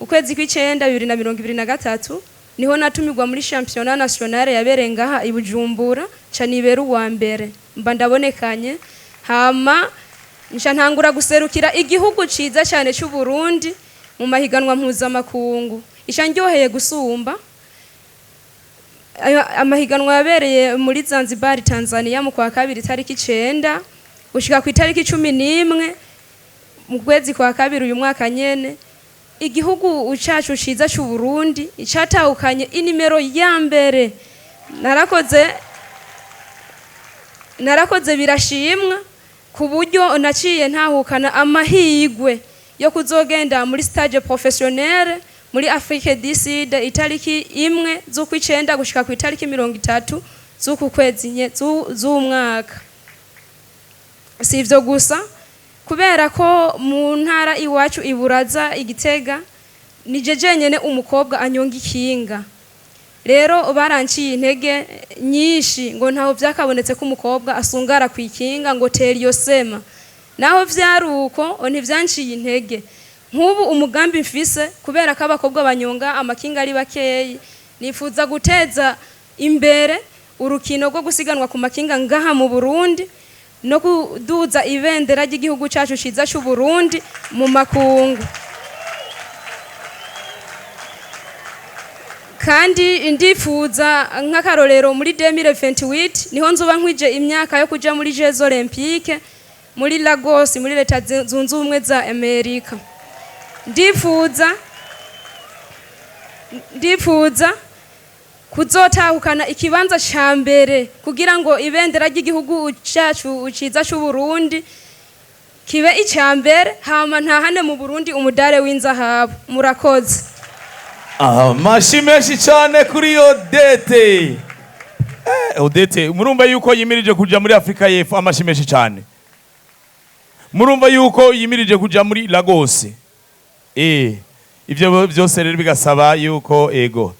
ukwezi kw'icenda 2023 niho natumirwa muri championnat nationale yabereye ngaha i Bujumbura canibera uwa mbere mba ndabonekanye hama nca ntangura guserukira igihugu ciza cyane cy'u Burundi mu mahiganwa mpuzamakungu ica ndyoheye gusumba amahiganwa yabereye muri Zanzibar Tanzania mu kwa kabiri tariki 9 gushika ku itariki 11 mu kwezi kwa kabiri uyu mwaka nyene igihugu cyacu ciza cy'u Burundi icatahukanye inimero ya mbere narakoze birashimwa ku buryo naciye ntahukana amahigwe yo kuzogenda muri stage professionnelle muri Afrique du Sud itariki 1 z'ukwicenda gushika ku itariki 30 z'uku kwezi z'umwaka. Sivyo gusa kubera ko mu ntara iwacu iburaza igitega nije nyene umukobwa anyonga ikinga rero baranciye intege nyinshi ngo ntaho vyakabonetse ko umukobwa asungara kwikinga ngo teriyo sema naho vyaruko ntivyanciye intege nk'ubu umugambi mfise kubera ko abakobwa banyonga amakinga ari bakeyi nifuza guteza imbere urukino rwo gusiganwa ku makinga ngaha mu Burundi no kuduza ibendera ry'igihugu cyacu ciza cy'u Burundi mu makungu kandi ndifuza nk'akarorero muri 2028 niho nzoba nkwije imyaka yo kuja muri Jeux Olympiques muri Lagos muri leta zunze ubumwe za Amerika ndifuza kuzotahukana ikibanza ca mbere kugira ngo ibendera ry'igihugu cyacu ciza cy'u Burundi kibe icambere hama ntahane mu Burundi umudare w'inzahabu murakoze. Amashi menshi cyane kuri Odette. Odette murumva yuko yimirije kuja muri Afrika y'Epfo amashi menshi cyane. Murumva yuko yimirije kuja muri Lagos. Ivyo byose rero bigasaba yuko ego